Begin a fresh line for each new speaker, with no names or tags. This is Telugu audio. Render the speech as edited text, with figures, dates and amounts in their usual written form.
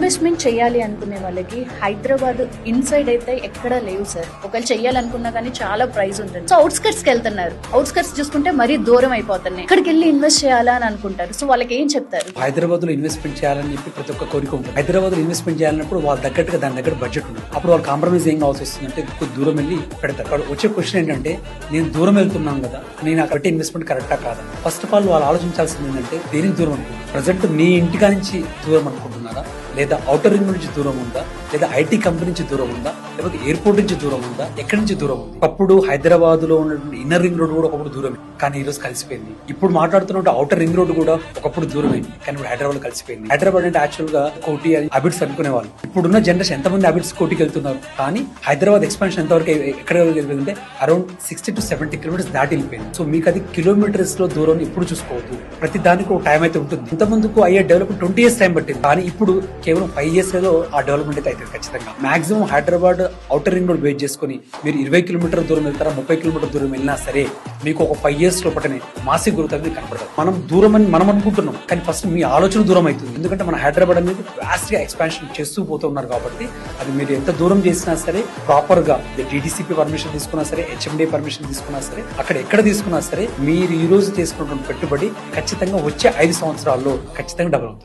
ఇన్వెస్ట్మెంట్ చేయాలి అనుకునే వాళ్ళకి హైదరాబాద్ ఇన్సైడ్ అయితే ఎక్కడా లేవు సార్. ఒకవేళ చేయాలనుకున్నా కానీ చాలా ప్రైస్ ఉంటుంది. సో అవుట్స్కట్స్ కి వెళ్తున్నారు. అవుట్స్కట్స్ చూసుకుంటే మరీ దూరం అయిపోతున్నాయి. ఇక్కడికి వెళ్ళి ఇన్వెస్ట్ చేయాలా అని అనుకుంటారు. సో వాళ్ళకి ఏం చెప్తారు?
హైదరాబాద్ లో ఇన్వెస్ట్మెంట్ చేయాలని చెప్పి ప్రతి ఒక్క కోరిక ఉంటుంది. హైదరాబాద్ లో ఇన్వెస్ట్మెంట్ చేయాలన్నప్పుడు వాళ్ళ దగ్గరగా దాని దగ్గర బడ్జెట్ ఉంది. అప్పుడు వాళ్ళు కాంప్రమైజ్ ఏం కావాల్సి వస్తుందంటే కొద్ది దూరం వెళ్ళి పెడతారు. అక్కడ వచ్చే క్వశ్చన్ ఏంటంటే, నేను దూరం వెళ్తున్నాను కదా, నేను అక్కడ ఇన్వెస్ట్మెంట్ కరెక్టా కాదా? ఫస్ట్ ఆఫ్ ఆల్ వాళ్ళు ఆలోచించాల్సింది ఏంటంటే, దేనికి దూరం అనుకుంటున్నారు? ప్రజెంట్ మీ ఇంటికా నుంచి దూరం అనుకుంటున్నారా, లేదా ఔటర్ రింగ్ నుంచి దూరం ఉందా, లేదా ఐటీ కంపెనీ నుంచి దూరం ఉందా, లేకపోతే ఎయిర్పోర్ట్ నుంచి దూరం ఉందా, ఎక్కడి నుంచి దూరం ఉంది? ఒకప్పుడు హైదరాబాద్ లో ఉన్నటువంటి ఇన్నర్ రింగ్ రోడ్ కూడా ఒకప్పుడు దూరమే, కానీ ఈ రోజు కలిసిపోయింది. ఇప్పుడు మాట్లాడుతున్న ఔటర్ రింగ్ రోడ్ కూడా ఒకప్పుడు దూరమైంది, కానీ ఇప్పుడు హైదరాబాద్ లో కలిసిపోయింది. హైదరాబాద్ అంటే యాక్చువల్ గా కోటి అబిట్స్ అనుకునే వాళ్ళు. ఇప్పుడున్న జనరేషన్ ఎంతమంది అబిట్స్ కోటికి వెళ్తున్నారు, కానీ హైదరాబాద్ ఎక్స్పాన్షన్ ఎంతవరకు ఎక్కడ వెళ్ళిపోయిందంటే అరౌండ్ 60 to 70 కిలోమీటర్స్ దాటి వెళ్ళిపోయింది. సో మీకు అది కిలోమీటర్స్ లో దూరం ఇప్పుడు చూసుకోవద్దు. ప్రతి దానికి ఒక టైం అయితే ఉంటుంది. ఇంత ముందుకు అయ్యే డెవలప్మెంట్ 20 years టైం పట్టింది, కానీ ఇప్పుడు కేవలం 5 years లో ఆ డెవలప్మెంట్ అయితే అవుతుంది ఖచ్చితంగా. Maximum Hyderabad outer ring road wait చేసుకుని మీరు 20 కిలోమీటర్ దూరం వెళ్తారా, 30 కిలోమీటర్ దూరం వెళ్ళినా సరే మీకు ఒక 5 years లోపటనే మాసిక్ గ్రోత్ అనేది కనపడదు. మనం దూరం అని మనం అనుకుంటున్నాం, కానీ ఫస్ట్ మీ ఆలోచన దూరం అవుతుంది. ఎందుకంటే మన హైదరాబాద్ అనేది వాస్ట్ గా ఎక్స్పాన్షన్ చేస్తూ పోతూ ఉన్నారు కాబట్టి, అది మీరు ఎంత దూరం చేసినా సరే ప్రాపర్ గా డిడిసిపి పర్మిషన్ తీసుకున్నా సరే, హెచ్ఎండి పర్మిషన్ తీసుకున్నా సరే, అక్కడ ఎక్కడ తీసుకున్నా సరే మీరు ఈ రోజు తీసుకున్నటువంటి పెట్టుబడి ఖచ్చితంగా వచ్చే 5 సంవత్సరాల్లో ఖచ్చితంగా డబుల్ అవుతుంది.